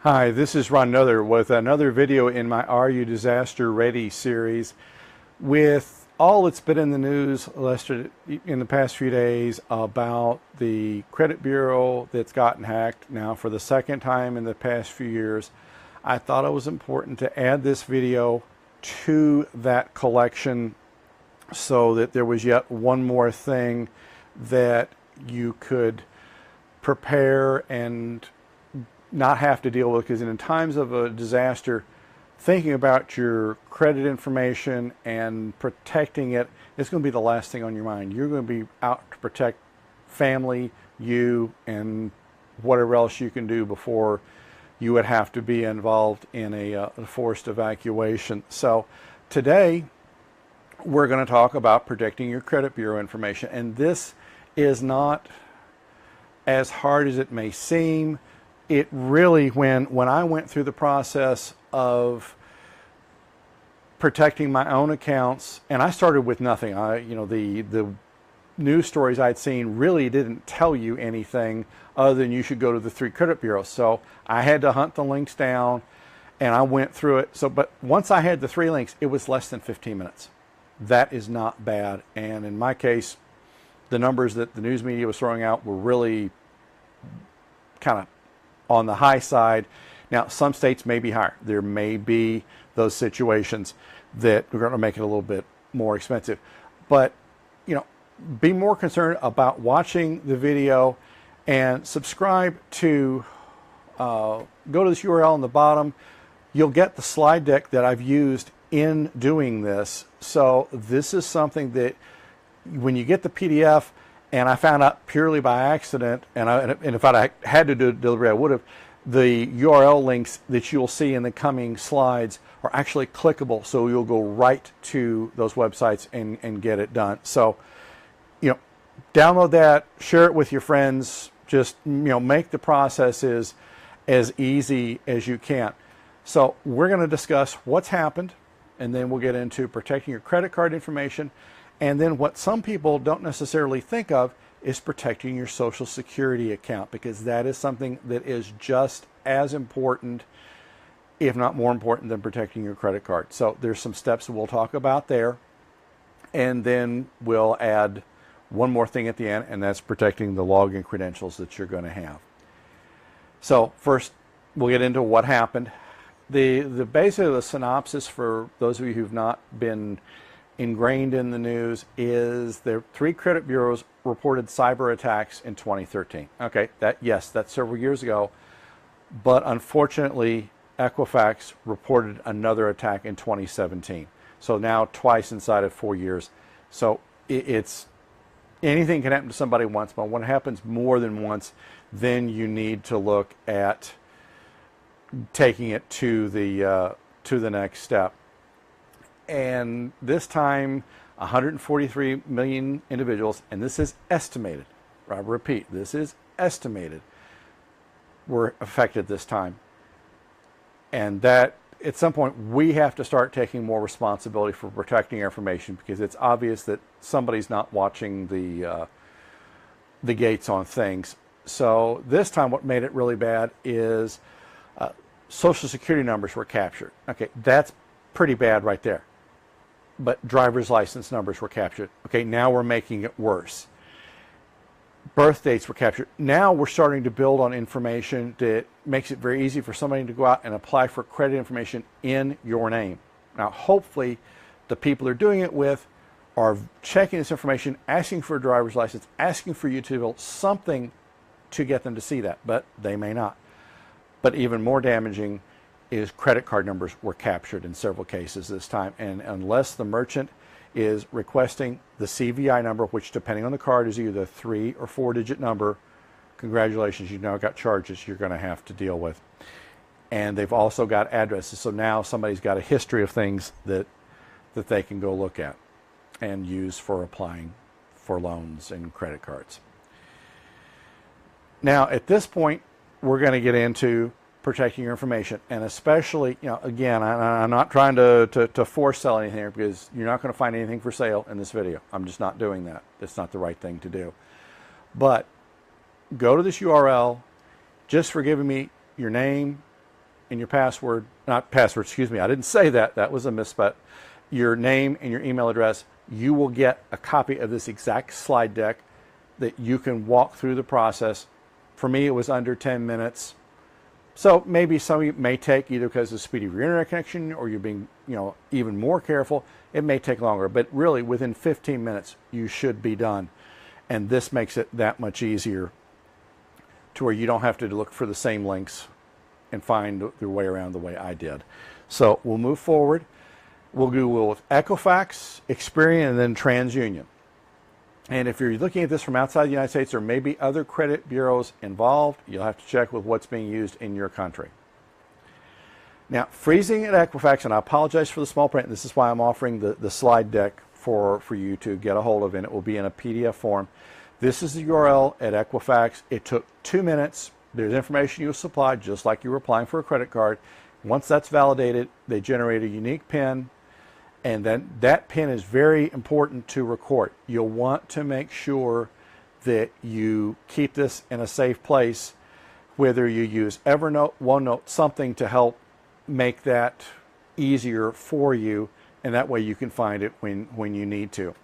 Hi, this is Ron Nother with another video in my Are You Disaster Ready series. With all that's been in the news in the past few days about the credit bureau that's gotten hacked now for the second time in the past few years, I thought it was important to add this video to that collection so that there was yet one more thing that you could prepare and not have to deal with, because in times of a disaster, thinking about your credit information and protecting it is going to be the last thing on your mind. You're going to be out to protect family, you, and whatever else you can do before you would have to be involved in a forced evacuation. So today we're going to talk about protecting your credit bureau information, and this is not as hard as it may seem. It really, when I went through the process of protecting my own accounts, and I started with nothing. The news stories I'd seen really didn't tell you anything other than you should go to the 3 credit bureaus. So I had to hunt the links down, and I went through it. But once I had the 3 links, it was less than 15 minutes. That is not bad. And in my case, the numbers that the news media was throwing out were really kind of on the high side. Now, some states may be higher. There may be those situations that are going to make it a little bit more expensive. But, be more concerned about watching the video and subscribe to, go to this URL on the bottom. You'll get the slide deck that I've used in doing this. So this is something that when you get the PDF, and I found out purely by accident, and if I had to do a delivery, I would have. The URL links that you'll see in the coming slides are actually clickable, so you'll go right to those websites and get it done. So, download that, share it with your friends. Just make the processes as easy as you can. So we're going to discuss what's happened, and then we'll get into protecting your credit card information. And then what some people don't necessarily think of is protecting your Social Security account, because that is something that is just as important, if not more important, than protecting your credit card. So there's some steps that we'll talk about there. And then we'll add one more thing at the end, and that's protecting the login credentials that you're going to have. So first, we'll get into what happened. Basically the synopsis for those of you who've not been ingrained in the news is the 3 credit bureaus reported cyber attacks in 2013. Okay, that's several years ago, but unfortunately Equifax reported another attack in 2017. So now twice inside of 4 years. So it's anything can happen to somebody once, but when it happens more than once, then you need to look at taking it to the next step. And this time, 143 million individuals, and this is estimated, I repeat, this is estimated, were affected this time. And that, at some point, we have to start taking more responsibility for protecting our information, because it's obvious that somebody's not watching the gates on things. So this time, what made it really bad is Social Security numbers were captured. Okay, that's pretty bad right there. But driver's license numbers were captured. Okay, now we're making it worse. Birth dates were captured. Now we're starting to build on information that makes it very easy for somebody to go out and apply for credit information in your name. Now, hopefully, the people they're doing it with are checking this information, asking for a driver's license, asking for you to build something to get them to see that, but they may not. But even more damaging is credit card numbers were captured in several cases this time. And unless the merchant is requesting the CVI number, which depending on the card is either a 3 or 4-digit number, congratulations, you've now got charges you're going to have to deal with. And they've also got addresses. So now somebody's got a history of things that they can go look at and use for applying for loans and credit cards. Now, at this point, we're going to get into protecting your information, and especially, again, I'm not trying to force sell anything here, because you're not going to find anything for sale in this video. I'm just not doing that. It's not the right thing to do. But go to this URL, just for giving me your name, and your password, not password, excuse me, I didn't say that, that was a misspell, your name and your email address, you will get a copy of this exact slide deck that you can walk through the process. For me, it was under 10 minutes. So maybe some of you may take, either because of the speed of your internet connection or you're being, even more careful, it may take longer. But really, within 15 minutes, you should be done. And this makes it that much easier to where you don't have to look for the same links and find your way around the way I did. So we'll move forward. We'll go with Equifax, Experian, and then TransUnion. And if you're looking at this from outside the United States, there may be other credit bureaus involved. You'll have to check with what's being used in your country. Now, freezing at Equifax, and I apologize for the small print. This is why I'm offering the slide deck for you to get a hold of, and it will be in a PDF form. This is the URL at Equifax. It took 2 minutes. There's information you supplied, just like you were applying for a credit card. Once that's validated, they generate a unique PIN. And then that PIN is very important to record. You'll want to make sure that you keep this in a safe place, whether you use Evernote, OneNote, something to help make that easier for you, and that way you can find it when you need to.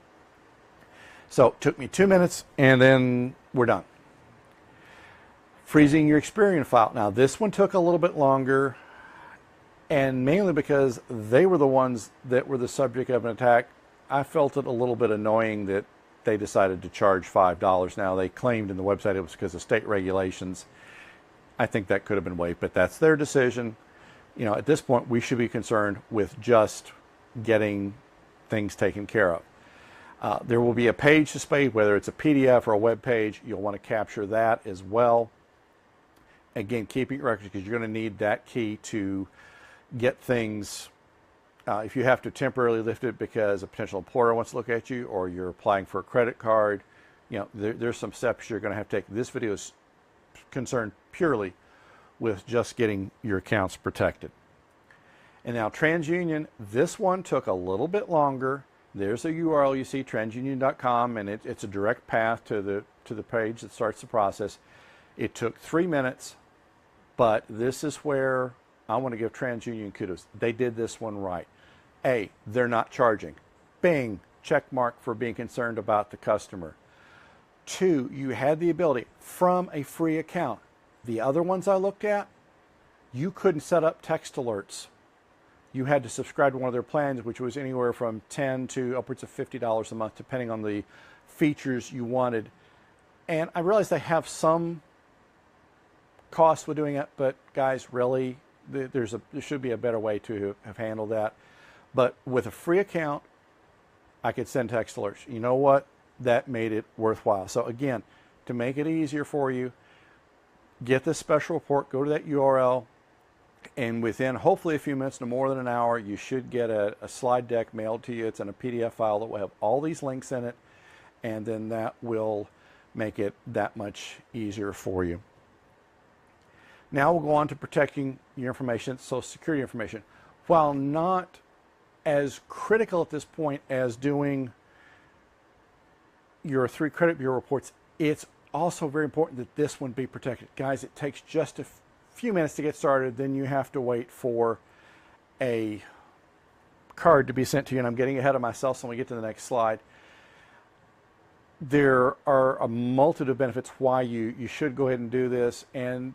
So it took me 2 minutes, and then we're done. Freezing your Experian file. Now this one took a little bit longer, and mainly because they were the ones that were the subject of an attack. I felt it a little bit annoying that they decided to charge $5. Now, they claimed in the website it was because of state regulations. I think that could have been waived, but that's their decision. At this point, we should be concerned with just getting things taken care of. There will be a page displayed, whether it's a PDF or a web page. You'll want to capture that as well. Again, keeping records, because you're going to need that key to get things, if you have to temporarily lift it because a potential employer wants to look at you, or you're applying for a credit card, there's some steps you're going to have to take. This video is concerned purely with just getting your accounts protected. And now TransUnion, this one took a little bit longer. There's a URL you see, transunion.com, and it's a direct path to the page that starts the process. It took 3 minutes, but this is where I want to give TransUnion kudos. They did this one right. A, they're not charging. Bing, check mark for being concerned about the customer. 2, you had the ability from a free account. The other ones I looked at, you couldn't set up text alerts. You had to subscribe to one of their plans, which was anywhere from $10 to upwards of $50 a month, depending on the features you wanted. And I realize they have some cost with doing it, but guys, really, there should be a better way to have handled that. But with a free account, I could send text alerts. You know what? That made it worthwhile. So again, to make it easier for you, get this special report, go to that URL, and within hopefully a few minutes, no more than an hour, you should get a slide deck mailed to you. It's in a PDF file that will have all these links in it, and then that will make it that much easier for you. Now we'll go on to protecting your information, Social Security information. While not as critical at this point as doing your 3 credit bureau reports, it's also very important that this one be protected. Guys, it takes just a few minutes to get started, then you have to wait for a card to be sent to you, and I'm getting ahead of myself, so when we get to the next slide. There are a multitude of benefits why you should go ahead and do this, and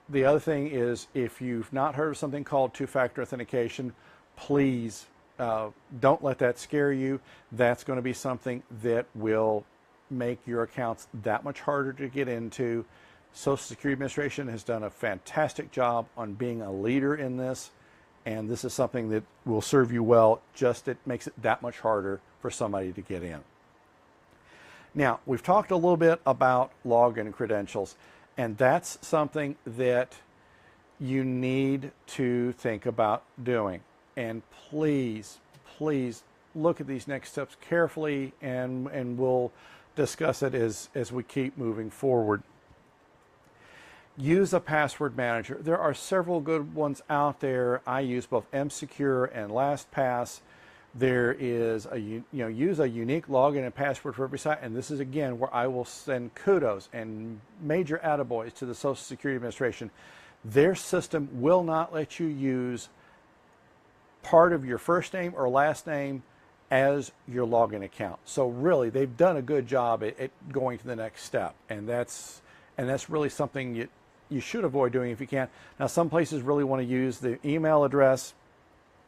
the other thing is, if you've not heard of something called two-factor authentication, please don't let that scare you. That's going to be something that will make your accounts that much harder to get into. Social Security Administration has done a fantastic job on being a leader in this, and this is something that will serve you well. Just it makes it that much harder for somebody to get in. Now, we've talked a little bit about login credentials, and that's something that you need to think about doing. And please, please look at these next steps carefully, and we'll discuss it as we keep moving forward. Use a password manager. There are several good ones out there. I use both mSecure and LastPass. There is use a unique login and password for every site, and this is again where I will send kudos and major attaboys to the Social Security Administration. their system will not let you use part of your first name or last name as your login account. So really, they've done a good job at going to the next step, and that's really something you should avoid doing if you can. Now, some places really want to use the email address,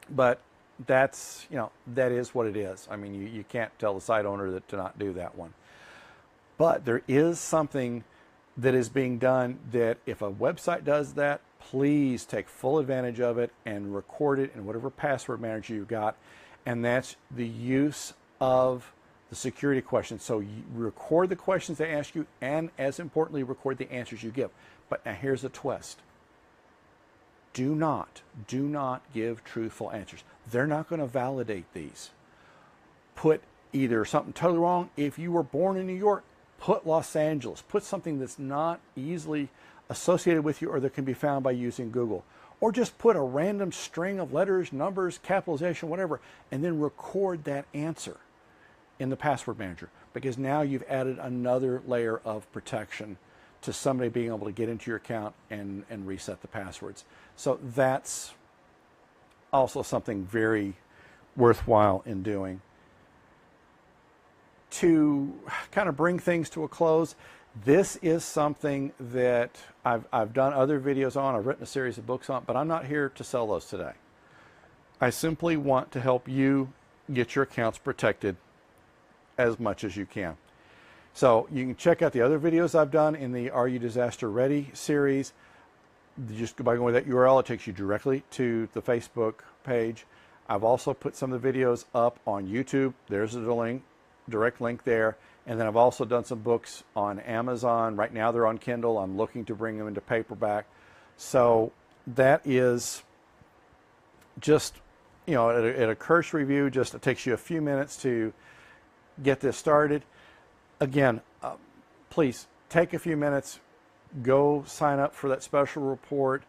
but that's, that is what it is. I mean, you can't tell the site owner to not do that one. But there is something that is being done that if a website does that, please take full advantage of it and record it in whatever password manager you've got. And that's the use of the security questions. So you record the questions they ask you, and as importantly, record the answers you give. But now here's a twist. Do not give truthful answers. They're not going to validate these. Put either something totally wrong. If you were born in New York, put Los Angeles. Put something that's not easily associated with you or that can be found by using Google. Or just put a random string of letters, numbers, capitalization, whatever, and then record that answer in the password manager, because now you've added another layer of protection to somebody being able to get into your account and reset the passwords. So that's also something very worthwhile in doing. To kind of bring things to a close, this is something that I've done other videos on, I've written a series of books on, but I'm not here to sell those today. I simply want to help you get your accounts protected as much as you can. So you can check out the other videos I've done in the Are You Disaster Ready series. Just by going with that URL, it takes you directly to the Facebook page. I've also put some of the videos up on YouTube. There's the direct link there. And then I've also done some books on Amazon. Right now they're on Kindle. I'm looking to bring them into paperback. So that is just, at a cursory review, just it takes you a few minutes to get this started. Again, please take a few minutes, go sign up for that special report.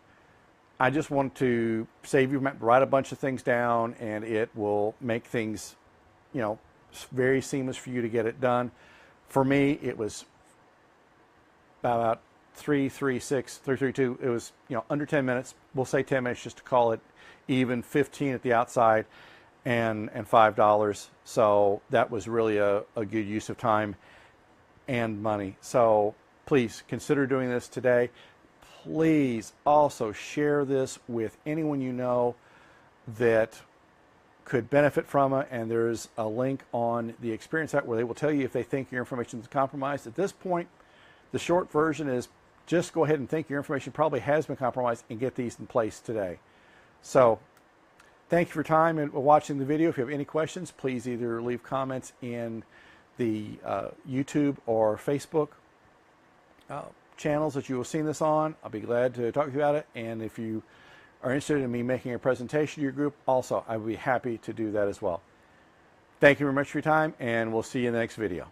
I just want to save you, write a bunch of things down, and it will make things, very seamless for you to get it done. For me, it was about 332. It was, under 10 minutes. We'll say 10 minutes just to call it even, 15 at the outside, and $5. So that was really a good use of time and money. So please consider doing this today. Please also share this with anyone you know that could benefit from it, and there's a link on the Experian site where they will tell you if they think your information is compromised. At this point, the short version is just go ahead and think your information probably has been compromised and get these in place today. So thank you for your time and watching the video. If you have any questions, please either leave comments in the YouTube or Facebook channels that you will see this on. I'll be glad to talk to you about it. And if you are interested in me making a presentation to your group, also, I would be happy to do that as well. Thank you very much for your time, and we'll see you in the next video.